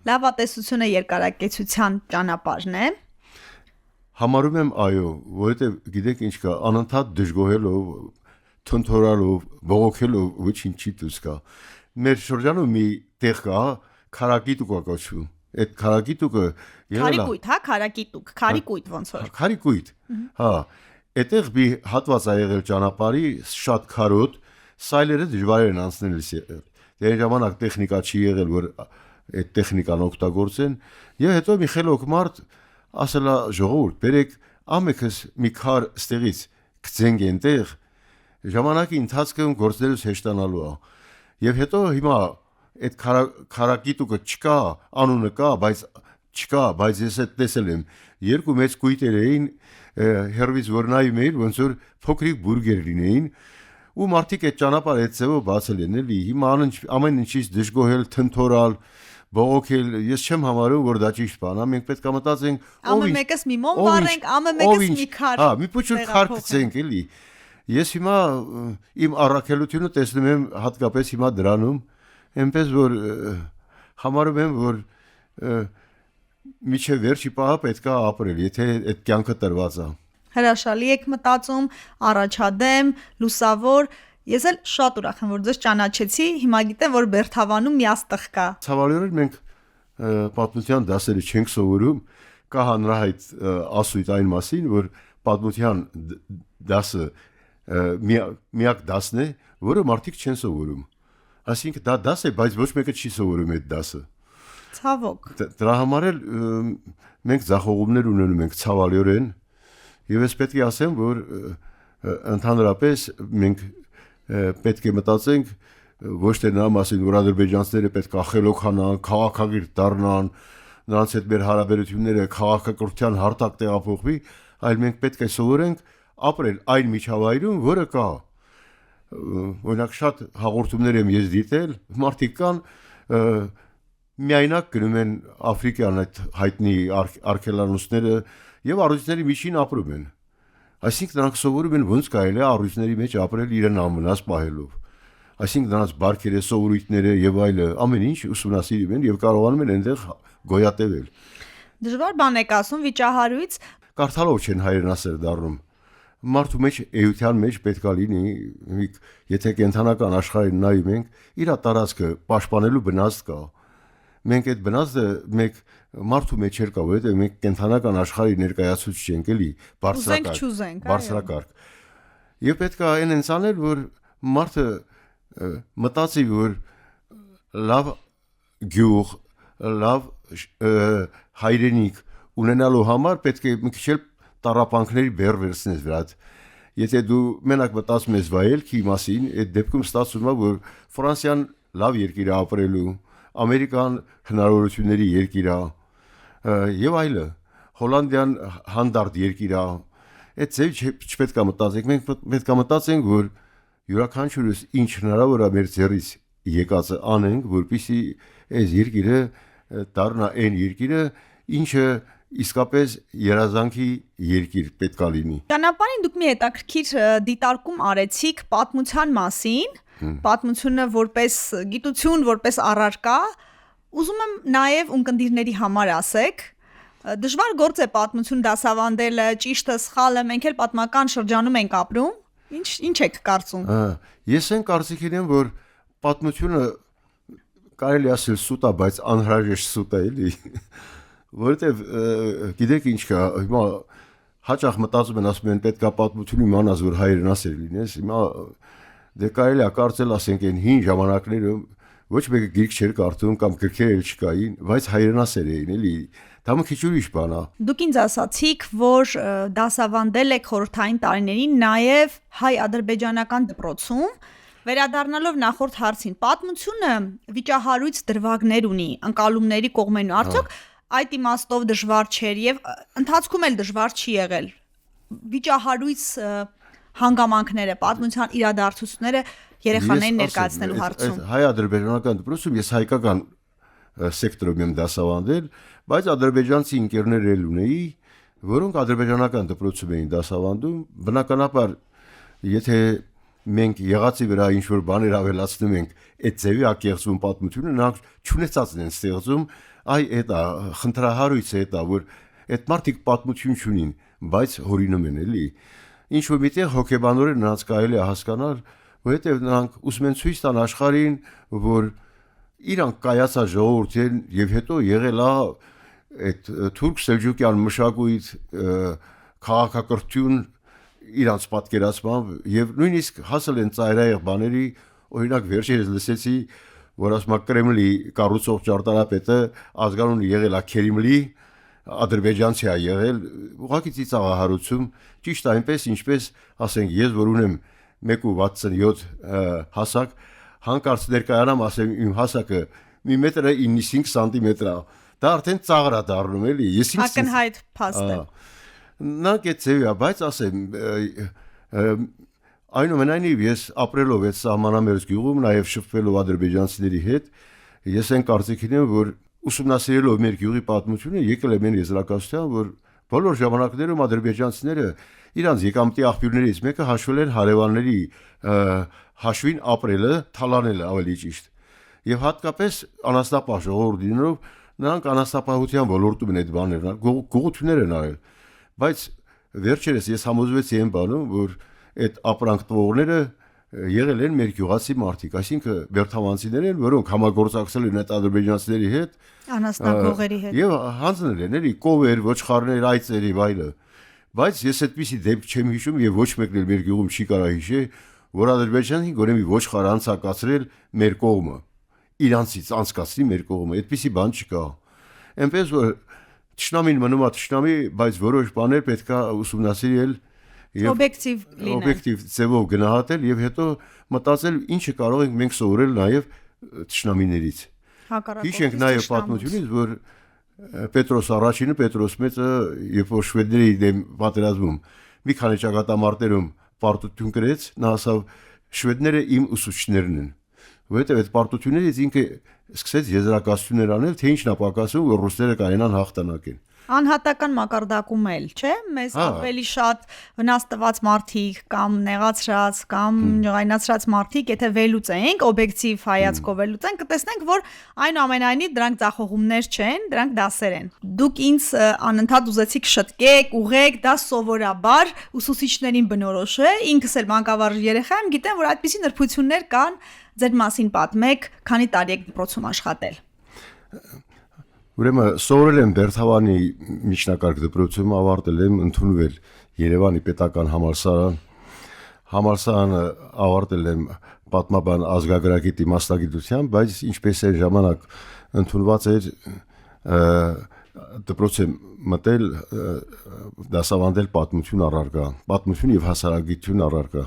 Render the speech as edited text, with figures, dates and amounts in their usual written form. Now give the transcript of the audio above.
լավատեսությունը երկարակեցության ճանապարհն է։ Համարում եմ այո, որովհետև գիտեք ինչ կա, անընդհատ դժգոհելով, թնթորալով, բողոքելով ոչինչ չի դուրս գա։ Մեր շրջանում մի տեղ կա, քարակիտուկա կոչվում։ Այդ քարակիտուկը Քարիկույտ, հա, քարակիտուկ, քարիկույտ ոնց որ։ Քարիկույտ։ Հա, այդտեղ մի հատված ա եղել ճանապարհի շատ քարոտ, սայլերը դժվար են անցնելիս եղել։ Դե ժամանակ տեխնիկա չի եղել, որ այդ տեխնիկան օգտագործեն, եւ հետո մի խելոք մարդ ասելա ժողովուրդ, բերեք ամենքս մի քար ստեղից գցենք այնտեղ, ժամանակի ընթացքում գործելուց հեշտանալու է։ Եվ հետո հիմա այդ քարակիտուկը չկա, անունը կա, բայց չկա, բայց ես այդ տեսել եմ, երկու մեծ կույտեր էին, հերվից որ նայում էին, ոնց որ փոքրիկ բուրգեր լինեին, ու մարդիկ այդ ճանապարհը այդ ձևով բացել են, էլի, հիմա ամեն ինչից դժգոհել, թնթորալ, բողոքել, ես չեմ համարում, որ դա ճիշտ բան է, մենք պետք է մտածենք, ամը մեկս մի մոմ վառենք, ամը մեկս մի քար։ Հա, մի փոքր քար գցենք, էլի։ Ես հիմա իմ առաքելությունը տեսնում եմ հատկապես հիմա դրանում, այնպես որ համարում եմ, որ միջև վերջի պահը պետք է ապրել, եթե այդ կյանքը տրված է։ Հրաշալի եք մտածում, առաջադեմ, լուսավոր։ Ես էլ շատ ուրախ եմ, որ ձեզ ճանաչեցի, հիմա գիտեմ, որ Բերթավանում մի աստղ կա։ Ցավալիորեն մենք պատմության դասերը չենք սովորում, կա հանրահայտ ասույթ այն մասին, որ պատմության դասը միակ դասն է, որը մարդիկ չեն սովորում։ Այսինքն դա դաս է, բայց ոչ մեկը չի սովորում այդ դասը։ Ցավոք։ Դրա համար էլ մենք ձախողումներ ունենում ենք ցավալիորեն, եւ ես պետք է ասեմ, որ ընդհանրապես մենք պետք է մտածենք ոչ թե նրա մասին, որ ադրբեջանցիները պետք է խելոքանան, քաղաքագիր դառնան, նրանց հետ մեր հարաբերությունները քաղաքակրթության հարթակ տեղափոխվի, այլ մենք պետք է սովորենք ապրել այն միջավայրում, որը կա։ Օրինակ շատ հաղորդումներ եմ ես դիտել, մարդիկ կան միայնակ գնում են Աֆրիկյան այդ հայտնի արքելանոցները եւ առյուծների միջին ապրում են։ Այսինքն նրանք սովորում են ոնց կարելի է առյուծների մեջ ապրել իրեն անվնաս պահելով։ Այսինքն նրանց բարքերը, սովորույթները եւ այլը ամեն ինչ ուսումնասիրում են եւ կարողանում են այնտեղ գոյատևել։ Դժվար բան եք ասում վիճահարույց։ Կարդալով չեն հայրենասեր դառնում։ Մարդու մեջ էության մեջ պետք է լինի, եթե կենթանական աշխարհին նայում ենք, իր տարածքը պաշտպանելու բնազդ կա։ Մենք այդ բնազդը մեկ մարդու մեջ չեր կա, որովհետև մենք կենթանական աշխարհի ներկայացուցիչ չենք, էլի, բարձրակարգ։ Եվ պետք է այնց անել, որ մարդը մտածի, որ լավ գյուղ, լավ հայրենիք ունենալու համար պետք է մի քիչ տառապանքների բեռ վերցնես վրա։ Եթե դու մենակ մտածում ես վայելքի մասին, այդ դեպքում ստացվում է, որ Ֆրանսիան լավ երկիր է ապրելու, Ամերիկան հնարավորությունների երկիր է, եւ այլը, Հոլանդիան հանդարտ երկիր է։ Այդ ձև չպետք է մտածենք, մենք պետք է մտածենք, որ յուրաքանչյուրս ինչ հնարավոր է մեր ձեռից եկածը անենք, որպեսզի այս երկիրը դառնա այն երկիրը, ինչը իսկապես երազանքի երկիր պետք է լինի։ Ճանապարհին դուք մի հետաքրքիր դիտարկում արեցիք պատմության մասին, պատմությունը որպես գիտություն, որպես առարկա, ուզում եմ նաև ունկնդիրների համար ասեք, դժվար գործ է պատմություն դասավանդելը, ճիշտը, սխալը, մենք էլ պատմական շրջանում ենք ապրում, ինչ եք կարծում։ Ես այն կարծիքին եմ, որ պատմությունը կարելի ասել սուտ է, բայց անհրաժեշտ սուտ է, էլի, որովհետև գիտեք ինչ կա, հիմա հաճախ մտածում են, ասում են պետք է պատմություն իմանաս, որ հայրենասեր լինես, հիմա դե կարելի է կարծել, ասենք այն հին ժամանակներում ոչ մեկը գիրք չէր կարդում կամ գրքեր էլ չկային, բայց հայրենասեր էին, էլի, դա մի քիչ ուրիշ բան է։ Դուք ինձ ասացիք, որ դասավանդել եք խորհրդային տարիներին նաև հայ-ադրբեջանական դպրոցում, վերադառնալով նախորդ հարցին, պատմությունը վիճահարույց դրվագներ ունի, ընկալումների կողմենու, արդյոք այդ իմաստով դժվար չէր եւ ընթացքում էլ դժվար չի եղել։ Վիճահարույց հանգամանքները, պատմության իրադարձությունները երեխաներին ներկայացնելու հարցում։ Հայ-ադրբեջանական դպրոցում ես հայկական սեկտորում եմ դասավանդել, բայց ադրբեջանցի ընկերներ էլ ունեի, որոնք ադրբեջանական դպրոցում էին դասավանդում, բնականաբար եթե մենք եղածի վրա ինչ-որ բաներ ավելացնում ենք, այդ ձևի ակեղծվում պատմությունը, նրանք չունեցածն են ստեղծում, այ էտա խնդրահարույց է դա որ այդ մարդիկ պատմություն չունին, բայց հորինում են էլի։ Ինչ որ միտեղ հոգեբանորեն նրանց կարելի է հասկանալ, որովհետև նրանք ուզում են ցույց տան աշխարհին, որ իրանք կայացած ժողովուրդ են եւ հետո եղել է այդ թուրք-սելջուկյան մշակույթ քաղաքակրթություն իրանց պատկերացմամբ եւ նույնիսկ հասել են ծայրահեղ բաների, օրինակ վերջերս լսեցի, որ ասում է Կրեմլի կառուցող ճարտարապետը ազգանունը եղել է Քերիմլի, ադրբեջանցի է եղել, ուղղակի ծիծաղահարություն, ճիշտ այնպես, ինչպես ասենք ես որ ունեմ 1.67 հասակ, հանկարծ ներկայանամ ասեմ իմ հասակը 1.95 սանտիմետր է, դա արդեն ծաղր է դառնում էլի, ես ինքս ակնհայտ փաստ է։ Նա կեցեվա, բայց ասեմ այնուամենայնիվ ես ապրելով այդ սահմանամերձ գյուղում, նաև շփվելով ադրբեջանցիների հետ, ես այն կարծիքին եմ, որ ուսումնասիրելով մեր գյուղի պատմությունը եկել եմ այն եզրակացության, որ բոլոր ժամանակներում ադրբեջանցիները իրանց եկամտի աղբյուրներից մեկը հաշվել են հարևանների հաշվին ապրելը, թալանելը ավելի ճիշտ։ Եվ հատկապես անաստապահ ժողովուրդներով նրանք անաստապահության ոլորտում են այդ բաներն, գողություններ են արել, բայց վերջերս ես համոզվեցի այն բանում, որ այդ ապրանք տվողները եղել են մեր գյուղացի մարդիկ, այսինքն բերթամանցիներ են, որոնք համագործակցել են այդ ադրբեջանցիների հետ, անասնագողերի հետ։ Եվ հանձնել են, էլի կովեր, ոչխարներ, այծեր եւ այլը։ Բայց ես այդպիսի դեպք չեմ հիշում եւ ոչ մեկն էլ մեր գյուղում չի կարող հիշել, որ ադրբեջանին գոնե մի ոչխար անցակացրել մեր կողմը, իրանցից անցկացրի մեր կողմը, այդպիսի բան չկա։ Այնպես որ Թշնամին մնում է թշնամի, բայց որոշ բաներ պետքա ուսումնասիրել եւ օբյեկտիվ լինել։ Օբյեկտիվ ձևով գնահատել եւ հետո մտածել ինչը կարող ենք մենք սովորել նաեւ թշնամիներից։ Հիշենք նաեւ պատմությունից, որ Պետրոս առաջինը, Պետրոս մեծը, երբ որ շվեդների դեմ պատերազմում մի քանի ճակատամարտերում պարտություն կրեց, նա ասավ շվեդները իմ ուսուցիչներն են։ Որովհետև այդ պարտություններից ինքը սկսեց եզրակացություններ անել, թե ինչն է պակասում, որ ռուսները կայանան հաղթանակեն։ Անհատական մակարդակում էլ, չէ՞, մեզ ավելի շատ վնաս տված մարդիկ կամ նեղացրած կամ ջղայնացրած մարդիկ, եթե վերլուծենք, օբյեկտիվ հայացքով վերլուծենք, կտեսնենք, որ այնուամենայնիվ դրանք ձախողումներ չեն, դրանք դասեր են։ Դուք ինձ անընդհատ ուզեցիք շտկեք, ուղեք, դա սովորաբար ուսուցիչներին բնորոշ է, ինքս էլ մանկավարժ երեխա եմ, գիտեմ, որ այդպիսի նրբություններ կան, ձեր մասին պատմեք, քանի տարի եք դպրոցում աշխատել։ Ուրեմն սովորել եմ Բերթավանի միջնակարգ դպրոցում, ավարտել եմ, ընդունվել Երևանի պետական համալսարան։ Համալսարանը ավարտել եմ պատմաբան ազգագրագետի մասնագիտությամբ, բայց ինչպես է ժամանակ ընդունված էր դպրոց եմ մտել դասավանդել պատմություն առարկա, պատմություն եւ հասարակություն առարկա։